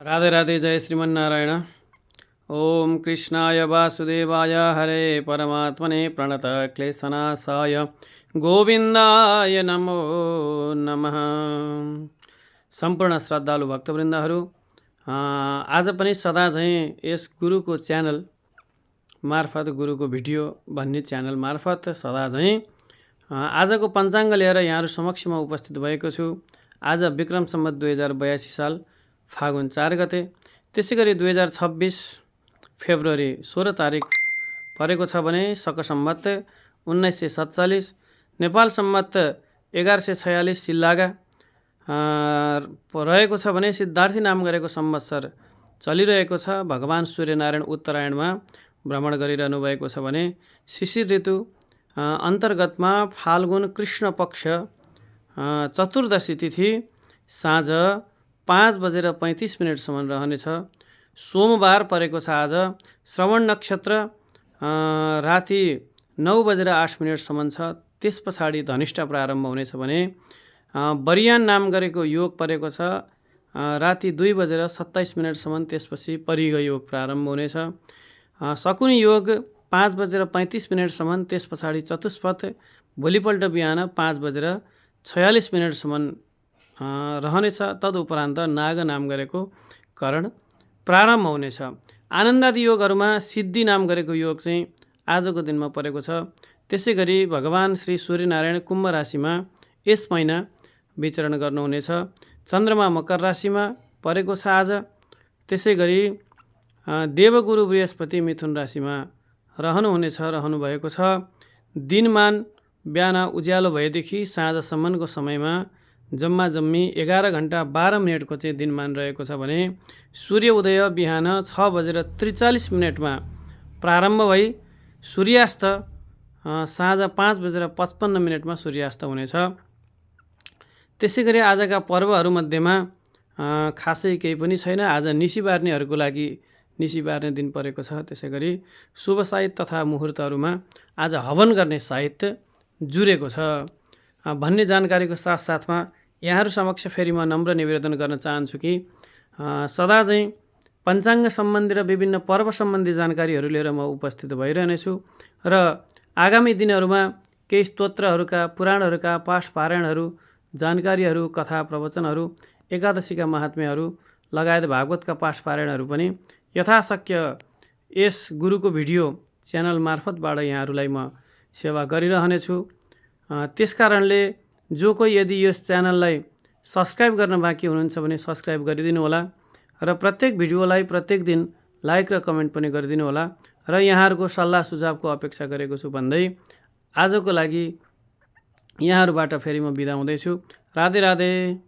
राधे राधे। जय श्रीमन नारायण। ओम कृष्णाय वासुदेवाय हरे परमात्मने प्रणत क्लेशनाशाय गोविन्दाय नमो नमः। सम्पूर्ण श्रद्धालु भक्तवृन्दहरू, आज पनि सदा चाहिँ यस गुरुको च्यानल मार्फत, गुरुको भिडियो भन्ने च्यानल मार्फत सदा चाहिँ आजको पञ्चाङ्ग लिएर यहाँहरू समक्षमा उपस्थित भएको छु। आज विक्रम सम्वत 2082 साल फागुन 4 गते, त्यसै गरी 2026 फेब्रुअरी 16 तारिक परेको छ भने शक सम्वत 1947, नेपाल सम्वत 1146 सिल्लागा रहेको छ भने सिद्धार्थी नाम गरेको संवत्सर चलिरहेको छ। भगवान सूर्यनारायण उत्तरायणमा भ्रमण गरिरहनु भएको छ भने शिशिर ऋतु अन्तर्गतमा फाल्गुन कृष्ण पक्ष चतुर्दशी तिथि साँझ 5:35 रहनेछ। सोमबार परेको छ आज। श्रवण नक्षत्र राति 9:08 छ। त्यस पछाडि धनिष्ठा प्रारम्भ हुनेछ भने बरियान नाम गरेको योग परेको छ राति 2:27 त्यसपछि परिग योग प्रारम्भ हुनेछ। शकुनी योग 5:35 त्यस पछाडि चतुष्पथ भोलिपल्ट बिहान 5:46 रहनेछ। तदुपरान्त नाग नाम गरेको करण प्रारम्भ हुनेछ। आनन्दादि योगहरूमा सिद्धि नाम गरेको योग चाहिँ आजको दिनमा परेको छ। त्यसै गरी भगवान श्री सूर्यनारायण कुम्भ राशिमा यस महिना विचरण गर्नुहुनेछ। चन्द्रमा मकर राशिमा परेको छ आज। त्यसै गरी देवगुरु बृहस्पति मिथुन राशिमा रहनुभएको छ। दिनमान बिहान उज्यालो भएदेखि साँझसम्मको समयमा जम्मा जम्मी 11 घण्टा 12 मिनटको चाहिँ दिनमान रहेको छ भने सूर्य उदय बिहान 6:43 प्रारम्भ भई सूर्यास्त साँझ 5:55 सूर्यास्त हुनेछ। त्यसै गरी आजका पर्वहरूमध्येमा खासै केही पनि छैन। आज निसी बार्नेहरूको लागि निसी बार्ने दिन परेको छ। त्यसै गरी शुभ साहित्य तथा मुहुर्तहरूमा आज हवन गर्ने साहित्य जुरेको छ भन्ने जानकारीको साथसाथमा यहाँहरू समक्ष फेरि म नम्र निवेदन गर्न चाहन्छु कि सदा चाहिँ पञ्चाङ्ग सम्बन्धी र विभिन्न पर्व सम्बन्धी जानकारीहरू लिएर म उपस्थित भइरहनेछु र आगामी दिनहरूमा केही स्तोत्रहरूका, पुराणहरूका पाठ पारायणहरू, जानकारीहरू, कथा प्रवचनहरू, एकादशीका महात्म्यहरू लगायत भागवतका पाठ पारायणहरू पनि यथाशक्य यस गुरुको भिडियो च्यानल मार्फतबाट यहाँहरूलाई म सेवा गरिरहनेछु। त्यसकारणले जो कोही यदि यस च्यानललाई सब्सक्राइब गर्न बाँकी हुनुहुन्छ भने सब्सक्राइब गरिदिनु होला र प्रत्येक भिडियोलाई प्रत्येक दिन लाइक र कमेन्ट पनि गरिदिनु होला र यहाँहरूको सल्लाह सुझावको अपेक्षा गरेको छु भन्दै आजको लागि यहाँहरूबाट फेरि म बिदा हुँदैछु। राधे राधे।